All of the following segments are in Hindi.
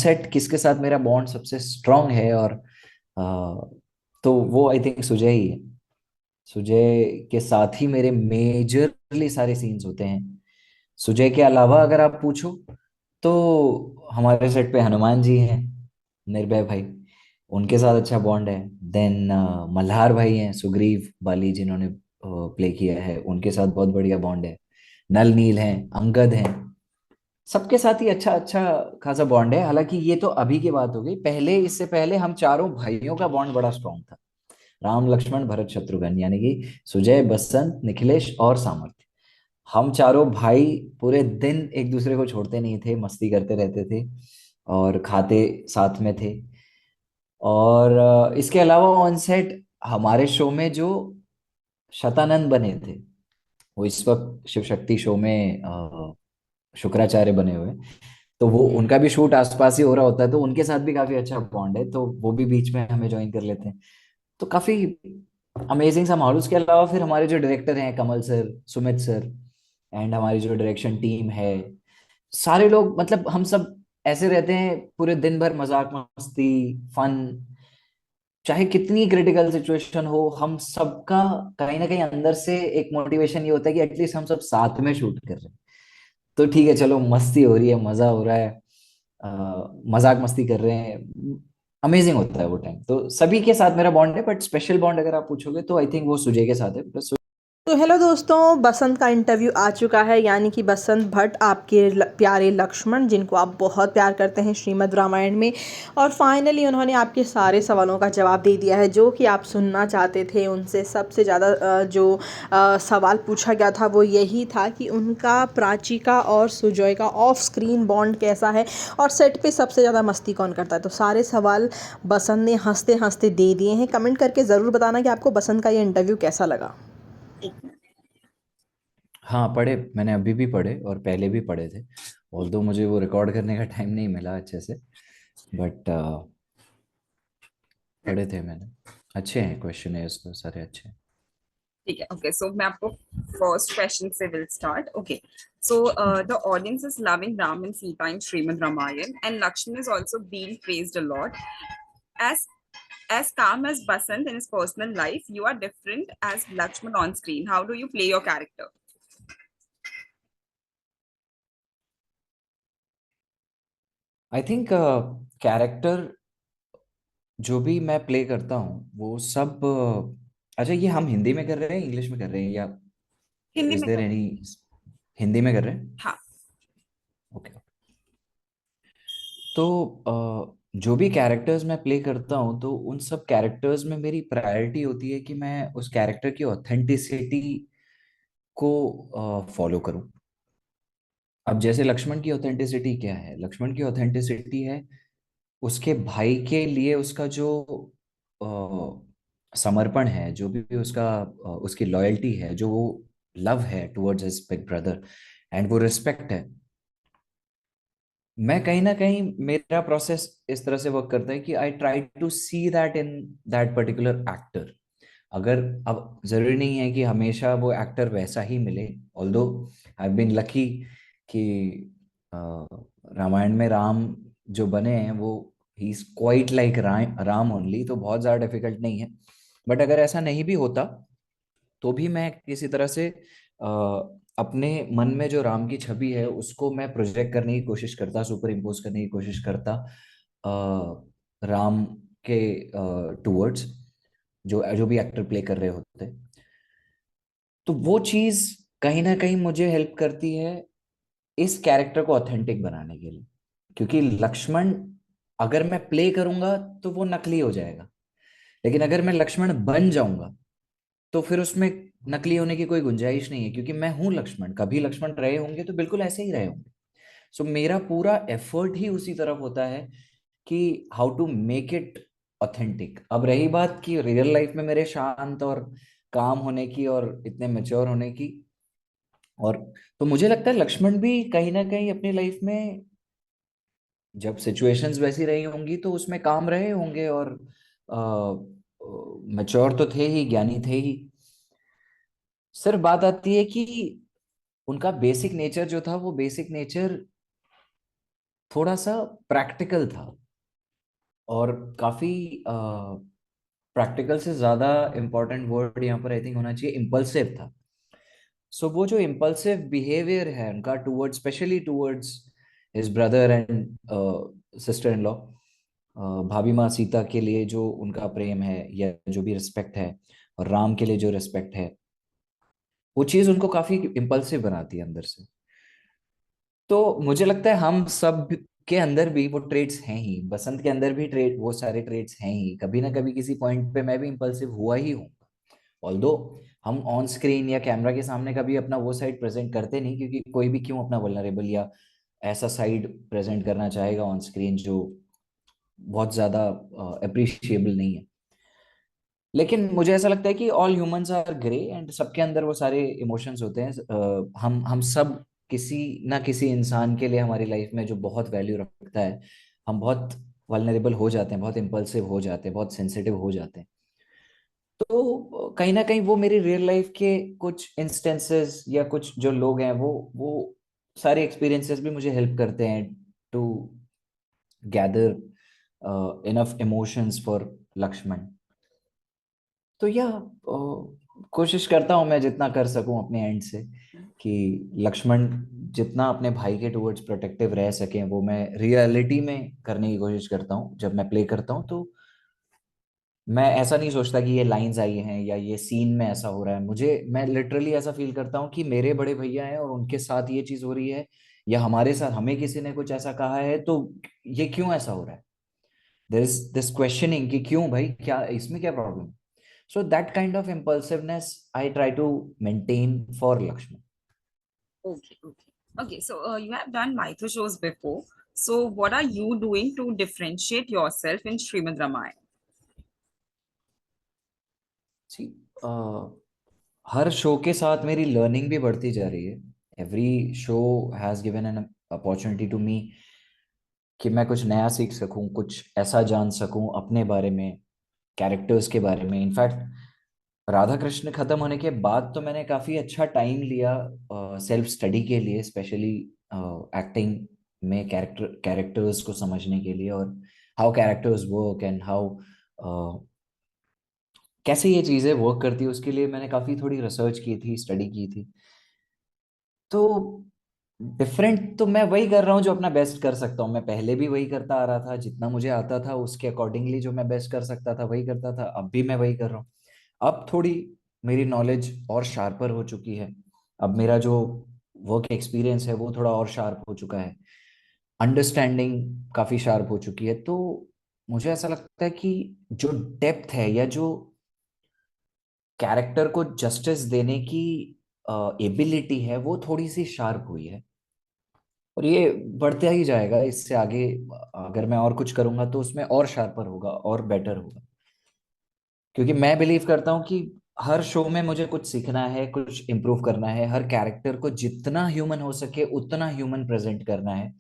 सेट किसके साथ मेरा बॉन्ड सबसे स्ट्रांग है, और तो वो आई थिंक सुजय ही है। सुजय के साथ ही मेरे मेजरली सारे सीन्स होते हैं। सुजय के अलावा अगर आप पूछो तो हमारे सेट पे हनुमान जी हैं, निर्भय भाई, उनके साथ अच्छा बॉन्ड है। देन मल्हार भाई हैं, सुग्रीव बाली जिन्होंने प्ले किया है, उनके साथ बहुत बढ़िया बॉन्ड है। नल नील हैं, अंगद हैं, सबके साथ ही अच्छा अच्छा खासा बॉन्ड है। हालांकि ये तो अभी की बात हो गई, पहले इससे पहले हम चारों भाइयों का बॉन्ड बड़ा स्ट्रांग था। राम लक्ष्मण भरत शत्रुघ्न, यानी कि सुजय, बसंत, निखिलेश और सामर्थ्य। हम चारों भाई पूरे दिन एक दूसरे को छोड़ते नहीं थे, मस्ती करते रहते थे और खाते साथ में थे। और इसके अलावा ऑन सेट हमारे शो में जो शतानंद बने थे, वो इस वक्त शिव शक्ति शो में शुक्राचार्य बने हुए हैं। तो वो उनका भी शूट आसपास ही हो रहा होता है, तो उनके साथ भी काफी अच्छा बॉन्ड है, तो वो भी बीच में हमें ज्वाइन कर लेते हैं। तो काफी अमेजिंग सा माहौल। उसके अलावा फिर हमारे जो डायरेक्टर हैं, कमल सर, सुमित सर, एंड हमारी जो डायरेक्शन टीम है, सारे लोग, मतलब हम सब ऐसे रहते हैं पूरे दिन भर, मजाक मस्ती, फन। चाहे कितनी क्रिटिकल सिचुएशन हो, हम सबका कहीं ना कहीं अंदर से एक मोटिवेशन ये होता है कि एटलीस्ट हम सब साथ में शूट कर रहे हैं। तो ठीक है, चलो मस्ती हो रही है, मजा हो रहा है, मजाक मस्ती कर रहे हैं, अमेजिंग होता है वो टाइम। तो सभी के साथ मेरा बॉन्ड है, बट स्पेशल बॉन्ड अगर आप पूछोगे तो आई थिंक वो सुजय के साथ है। बस तो हेलो दोस्तों, बसंत का इंटरव्यू आ चुका है, यानी कि बसंत भट्ट आपके प्यारे लक्ष्मण, जिनको आप बहुत प्यार करते हैं श्रीमद् रामायण में। और फाइनली उन्होंने आपके सारे सवालों का जवाब दे दिया है जो कि आप सुनना चाहते थे उनसे। सबसे ज़्यादा जो सवाल पूछा गया था वो यही था कि उनका प्राची का और सुजॉय का ऑफ स्क्रीन बॉन्ड कैसा है, और सेट पे सबसे ज़्यादा मस्ती कौन करता है। तो सारे सवाल बसंत ने हंसते हंसते दे दिए हैं। कमेंट करके ज़रूर बताना कि आपको बसंत का ये इंटरव्यू कैसा लगा। हाँ, पढ़े, मैंने अभी भी पढ़े और पहले भी पढ़े थे। ऑल्दो मुझे वो रिकॉर्ड करने का टाइम नहीं मिला अच्छे से, बट पढ़े थे मैंने। अच्छे हैं क्वेश्चन, है तो सारे अच्छे हैं। ठीक है, ओके, सो मैं आपको फर्स्ट क्वेश्चन से will start. Okay, so the audience is loving Ram and Sita in Shrimad Ramayana and Lakshman is also being praised a lot. As calm as Basant in his personal life, you are different as Lakshman on screen. How do you play your character? I think character जो भी मैं प्ले करता हूँ वो सब अच्छा, ये हम हिंदी में कर रहे हैं, इंग्लिश में कर रहे हैं, या हिंदी इज में देयर कर। एनी? हिंदी में कर रहे हैं। हाँ। ओके। तो जो भी कैरेक्टर्स मैं प्ले करता हूँ, तो उन सब कैरेक्टर्स में मेरी प्रायोरिटी होती है कि मैं उस कैरेक्टर की ऑथेंटिसिटी को फॉलो करूँ। अब जैसे लक्ष्मण की ऑथेंटिसिटी क्या है? लक्ष्मण की ऑथेंटिसिटी है उसके भाई के लिए उसका जो समर्पण है, जो भी उसका उसकी लॉयल्टी है, जो वो लव है towards his big brother, and वो रिस्पेक्ट है। मैं कहीं ना कहीं, मेरा प्रोसेस इस तरह से वर्क करता है कि I try to see that in that particular actor. अगर, अब जरूरी नहीं है कि हमेशा वो एक्टर वैसा ही मिले, ऑल्दो आई बीन लकी कि अ, रामायण में राम जो बने हैं वो he is quite like Ram only, तो बहुत ज़्यादा डिफिकल्ट नहीं है। बट अगर ऐसा नहीं भी होता तो भी मैं किसी तरह से अपने मन में जो राम की छवि है उसको मैं प्रोजेक्ट करने की कोशिश करता, सुपर इम्पोज करने की कोशिश करता राम के टूवर्ड्स, जो जो भी एक्टर प्ले कर रहे होते। तो वो चीज कहीं ना कहीं मुझे हेल्प करती है इस कैरेक्टर को ऑथेंटिक बनाने के लिए। क्योंकि लक्ष्मण अगर मैं प्ले करूंगा तो वो नकली हो जाएगा, लेकिन अगर मैं लक्ष्मण बन जाऊंगा तो फिर उसमें नकली होने की कोई गुंजाइश नहीं है, क्योंकि मैं हूं लक्ष्मण। कभी लक्ष्मण रहे होंगे तो बिल्कुल ऐसे ही रहे होंगे। सो मेरा पूरा एफर्ट ही उसी तरफ होता है कि how to make it authentic. अब रही बात कि रियल लाइफ में मेरे शांत और काम होने की और इतने मेच्योर होने की, और तो मुझे लगता है लक्ष्मण भी कहीं ना कहीं अपनी लाइफ में जब सिचुएशंस वैसी रही होंगी तो उसमें काम रहे होंगे, और मेच्योर तो थे ही, ज्ञानी थे ही। सिर्फ बात आती है कि उनका बेसिक नेचर जो था, वो बेसिक नेचर थोड़ा सा प्रैक्टिकल था, और काफी प्रैक्टिकल से ज्यादा इम्पोर्टेंट वर्ड यहाँ पर आई थिंक होना चाहिए इम्पल्सिव था। सो वो जो इम्पल्सिव बिहेवियर है उनका towards, specially towards his brother and sister in law, भाभी माँ सीता के लिए जो उनका प्रेम है या जो भी रिस्पेक्ट है, और राम के लिए जो रिस्पेक्ट है, वो चीज उनको काफी इम्पल्सिव बनाती है अंदर से। तो मुझे लगता है हम सब के अंदर भी वो ट्रेड्स हैं ही, बसंत के अंदर भी ट्रेड, वो सारे ट्रेड्स हैं ही, कभी ना कभी किसी पॉइंट पे मैं भी इम्पल्सिव हुआ ही हूँ। ऑल्दो हम ऑन स्क्रीन या कैमरा के सामने कभी अपना वो साइड प्रेजेंट करते नहीं, क्योंकि कोई भी क्यों अपना वल्नरेबल या ऐसा साइड प्रेजेंट करना चाहेगा ऑन स्क्रीन जो बहुत ज्यादा अप्रिशिएबल नहीं है। लेकिन मुझे ऐसा लगता है कि all humans are grey and सबके अंदर वो सारे इमोशंस होते हैं। हम सब किसी ना किसी इंसान के लिए हमारी लाइफ में जो बहुत वैल्यू रखता है, हम बहुत वल्नरेबल हो जाते हैं, बहुत इम्पल्सिव हो जाते हैं, बहुत सेंसिटिव हो जाते हैं। तो कहीं ना कहीं वो मेरी रियल लाइफ के कुछ इंस्टेंसेस या कुछ जो लोग हैं, वो सारे एक्सपीरियंसेस भी मुझे हेल्प करते हैं to gather enough emotions for Lakshman. तो या कोशिश करता हूँ मैं जितना कर सकूं अपने एंड से कि लक्ष्मण जितना अपने भाई के टुवर्ड्स प्रोटेक्टिव रह सकें, वो मैं रियलिटी में करने की कोशिश करता हूँ। जब मैं प्ले करता हूँ तो मैं ऐसा नहीं सोचता कि ये लाइंस आई हैं या ये सीन में ऐसा हो रहा है, मैं लिटरली ऐसा फील करता हूँ कि मेरे बड़े भैया हैं और उनके साथ ये चीज हो रही है, या हमारे साथ हमें किसी ने कुछ ऐसा कहा है, तो ये क्यों ऐसा हो रहा है। देयर इज दिस क्वेश्चनिंग कि क्यों भाई, क्या इसमें क्या problem. So that kind of impulsiveness I try to maintain for Lakshman. Okay, okay. Okay, so you have done mytho shows before. So what are you doing to differentiate yourself in Srimad Ramayana? See, हर शो के साथ मेरी लर्निंग भी बढ़ती जा रही है। Every show has given an opportunity to me कि मैं कुछ नया सीख सकूं, कुछ ऐसा जान सकूं अपने बारे में, कैरेक्टर्स के बारे में। इनफैक्ट राधा कृष्ण खत्म होने के बाद तो मैंने काफी अच्छा टाइम लिया सेल्फ स्टडी के लिए, स्पेशली एक्टिंग में कैरेक्टर्स को समझने के लिए, और how characters work and how कैसे ये चीजें वर्क करती है, उसके लिए मैंने काफी थोड़ी रिसर्च की थी, स्टडी की थी। तो डिफरेंट तो मैं वही कर रहा हूँ जो अपना बेस्ट कर सकता हूँ। मैं पहले भी वही करता आ रहा था, जितना मुझे आता था उसके अकॉर्डिंगली जो मैं बेस्ट कर सकता था वही करता था, अब भी मैं वही कर रहा हूँ। अब थोड़ी मेरी नॉलेज और शार्पर हो चुकी है, अब मेरा जो वर्क एक्सपीरियंस है वो थोड़ा और शार्प हो चुका है, अंडरस्टैंडिंग काफी शार्प हो चुकी है। तो मुझे ऐसा लगता है कि जो डेप्थ है या जो कैरेक्टर को जस्टिस देने की एबिलिटी है, वो थोड़ी सी शार्प हुई है, और ये बढ़ता ही जाएगा इससे आगे। अगर मैं और कुछ करूंगा तो उसमें और शार्पर होगा और बेटर होगा, क्योंकि मैं बिलीव करता हूँ कि हर शो में मुझे कुछ सीखना है, कुछ इम्प्रूव करना है, हर कैरेक्टर को जितना ह्यूमन हो सके उतना ह्यूमन प्रेजेंट करना है।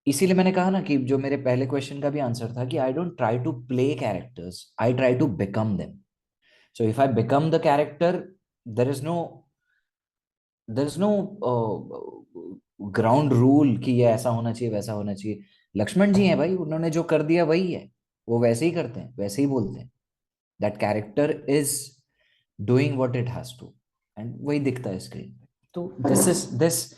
इसीलिए मैंने कहा ना कि जो मेरे पहले क्वेश्चन का भी आंसर था कि I don't try to play characters, I try to become them. So if I become the character, there is no there is no ground rule कि ये ऐसा होना चाहिए वैसा होना चाहिए। लक्ष्मण जी हैं भाई, उन्होंने जो कर दिया वही है, वो वैसे ही करते हैं, वैसे ही बोलते हैं। That character is doing what it has to, and वही दिखता है स्क्रीन पे। तो this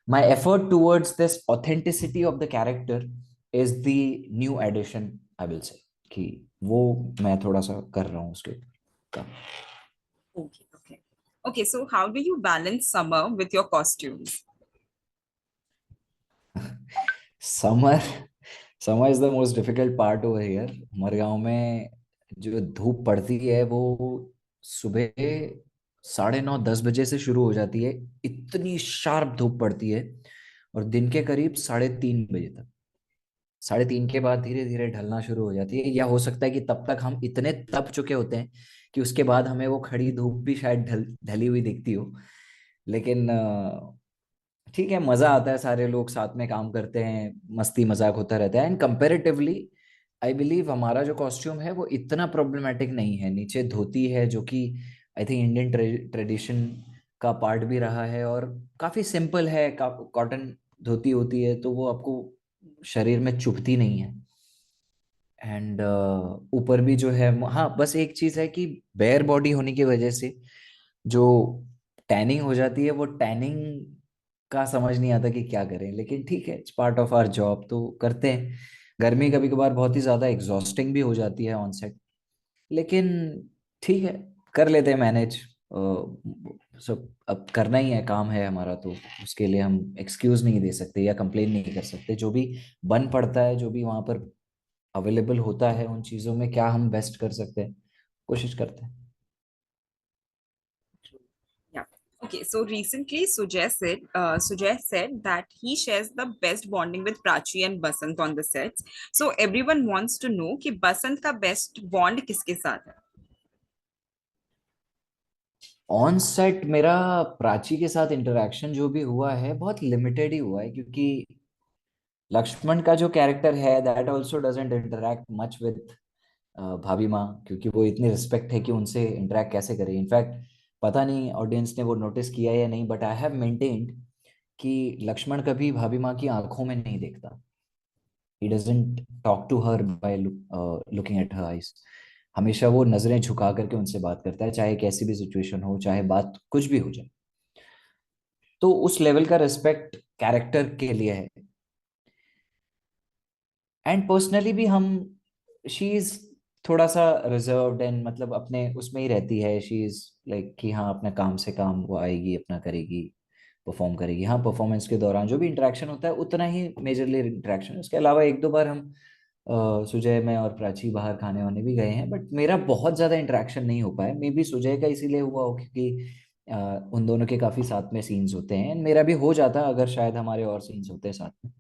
my effort towards this authenticity of the character is the new addition, I will say, कि वो मैं थोड़ा सा कर रहा हूँ उसके काम। Okay, okay. Okay, so how do you balance summer with your costumes? Summer summer is the most difficult part over here. हमारे गांव में जो धूप पड़ती है वो सुबह 9:30-10 बजे से शुरू हो जाती है, इतनी शार्प धूप पड़ती है, और दिन के करीब 3:30 बजे तक। 3:30 के बाद धीरे धीरे ढलना शुरू हो जाती है, या हो सकता है कि तब तक हम इतने तप चुके होते हैं कि उसके बाद हमें वो खड़ी धूप भी शायद ढली हुई दिखती हो। लेकिन ठीक है, मजा आता है, सारे लोग साथ में काम करते हैं, मस्ती मजाक होता रहता है, एंड कंपेरेटिवली आई बिलीव हमारा जो कॉस्ट्यूम है वो इतना प्रॉब्लमेटिक नहीं है। नीचे धोती है जो कि आई थिंक इंडियन ट्रेडिशन का पार्ट भी रहा है, और काफी सिंपल है, कॉटन धोती होती है तो वो आपको शरीर में चुभती नहीं है। एंड ऊपर भी जो है, हाँ बस एक चीज है कि बेयर बॉडी होने की वजह से जो टैनिंग हो जाती है, वो टैनिंग का समझ नहीं आता कि क्या करें, लेकिन ठीक है, it's part of our job तो करते हैं। गर्मी कभी कभार बहुत ही ज्यादा एग्जॉस्टिंग भी हो जाती है ऑन सेट, लेकिन ठीक है, कर लेते हैं मैनेज। सब अब करना ही है, काम है हमारा, तो उसके लिए हम एक्सक्यूज नहीं दे सकते या कंप्लेन नहीं कर सकते। जो भी बन पड़ता है, जो भी वहां पर अवेलेबल होता है, उन चीज़ों में क्या हम बेस्ट कर सकते हैं, कोशिश करते हैं। Yeah. Okay, so recently Sujay said that he shares the best bonding with Prachi and Basant on the sets. So everyone wants to know कि बसंत का best bond किसके साथ है? ऑन सेट मेरा प्राची के साथ इंटरेक्शन जो भी हुआ है बहुत लिमिटेड ही हुआ है, क्योंकि लक्ष्मण का जो कैरेक्टर है that also doesn't interact much with भाभी माँ, क्योंकि वो इतनी रिस्पेक्ट है कि उनसे इंटरेक्ट कैसे करें। इनफैक्ट पता नहीं ऑडियंस ने वो नोटिस किया या नहीं, बट आई हैव मेंटेन्ड कि लक्ष्मण कभी भाभी माँ की आंखों में नहीं देखता। He doesn't talk to her by looking at her eyes. हमेशा वो नजरें झुका करके उनसे बात करता है, चाहे कैसी भी सिचुएशन हो, चाहे बात कुछ भी हो जाए। तो उस लेवल का रिस्पेक्ट कैरेक्टर के लिए है। एंड पर्सनली भी हम, शी इज थोड़ा सा रिजर्व्ड एंड मतलब अपने उसमें ही रहती है। शी इज लाइक कि हाँ, अपना काम से काम वो आएगी, अपना करेगी, परफॉर्म करेगी। हाँ, परफॉर्मेंस के दौरान जो भी इंटरेक्शन होता है उतना ही मेजरली इंटरेक्शन। उसके अलावा एक दो बार हम सुजय, मैं और प्राची बाहर खाने वाने भी गए हैं, बट मेरा बहुत ज्यादा इंटरेक्शन नहीं हो पाया। मे बी सुजय का इसीलिए हुआ हो क्योंकि उन दोनों के काफी साथ में सीन्स होते हैं। मेरा भी हो जाता अगर शायद हमारे और सीन्स होते हैं साथ में।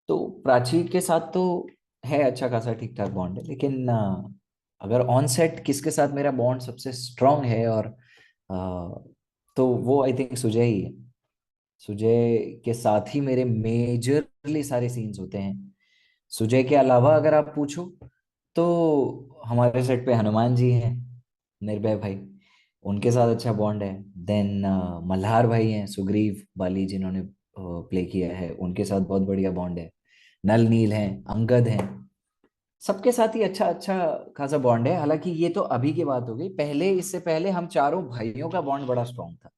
तो प्राची के साथ तो है अच्छा खासा ठीक ठाक बॉन्ड है, लेकिन अगर ऑन सेट किसके साथ मेरा बॉन्ड सबसे स्ट्रांग है, और तो वो आई थिंक सुजय ही है। सुजय के साथ ही मेरे मेजरली सारे सीन्स होते हैं। सुजय के अलावा अगर आप पूछो तो हमारे सेट पे हनुमान जी हैं, निर्भय भाई, उनके साथ अच्छा बॉन्ड है। देन मल्हार भाई हैं, सुग्रीव बाली जिन्होंने प्ले किया है, उनके साथ बहुत बढ़िया बॉन्ड है। नल नील हैं, अंगद हैं, सबके साथ ही अच्छा अच्छा खासा बॉन्ड है। हालांकि ये तो अभी की बात हो गई, पहले इससे पहले हम चारों भाइयों का बॉन्ड बड़ा स्ट्रांग था।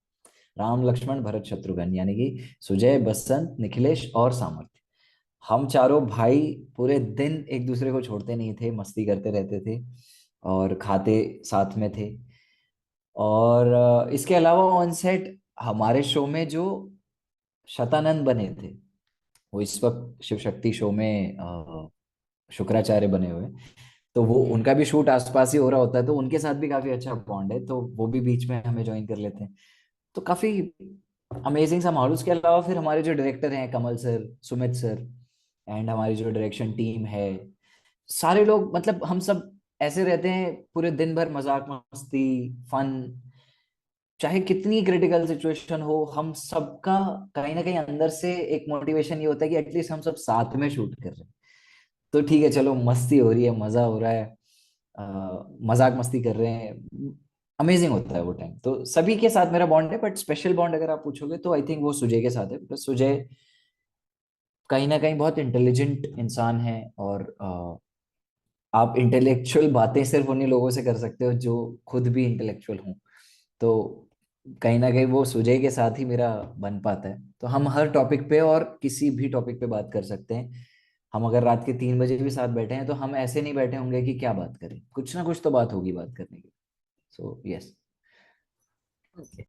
राम लक्ष्मण भरत शत्रुघ्न, यानी कि सुजय, बसंत, निखिलेश और सामर्थ्य। हम चारों भाई पूरे दिन एक दूसरे को छोड़ते नहीं थे, मस्ती करते रहते थे और खाते साथ में थे। और इसके अलावा ऑन सेट हमारे शो में जो शतानंद बने थे, वो इस वक्त शिव शक्ति शो में शुक्राचार्य बने हुए हैं। तो वो उनका भी शूट आसपास ही हो रहा होता है, तो उनके साथ भी काफी अच्छा बॉन्ड है, तो वो भी बीच में हमें ज्वाइन कर लेते हैं। तो काफी अमेजिंग सा माहौल। उसके अलावा फिर हमारे जो डायरेक्टर हैं, कमल सर, सुमित सर, एंड हमारी जो डायरेक्शन टीम है, सारे लोग, मतलब हम सब ऐसे रहते हैं पूरे दिन भर, मजाक मस्ती, फन। चाहे कितनी क्रिटिकल सिचुएशन हो, हम सबका कहीं ना कहीं अंदर से एक मोटिवेशन ये होता है कि एटलीस्ट हम सब साथ में शूट कर रहे हैं। तो ठीक है, चलो मस्ती हो रही है, मजा हो रहा है, मजाक मस्ती कर रहे हैं, अमेजिंग होता है वो टाइम। तो सभी के साथ मेरा बॉन्ड है, बट स्पेशल बॉन्ड अगर आप पूछोगे तो आई थिंक वो सुजय के साथ है, बिकॉज सुजय कहीं ना कहीं बहुत इंटेलिजेंट इंसान है। और आप इंटेलेक्चुअल बातें सिर्फ उन्हीं लोगों से कर सकते हो जो खुद भी इंटेलेक्चुअल हों। तो कहीं ना कहीं वो सुजय के साथ ही मेरा बन पाता है। तो हम हर टॉपिक पे और किसी भी टॉपिक पे बात कर सकते हैं। हम अगर रात के 3 बजे भी साथ बैठे हैं तो हम ऐसे नहीं बैठे होंगे कि क्या बात करें, कुछ ना कुछ तो बात होगी बात करने की। So yes. Okay.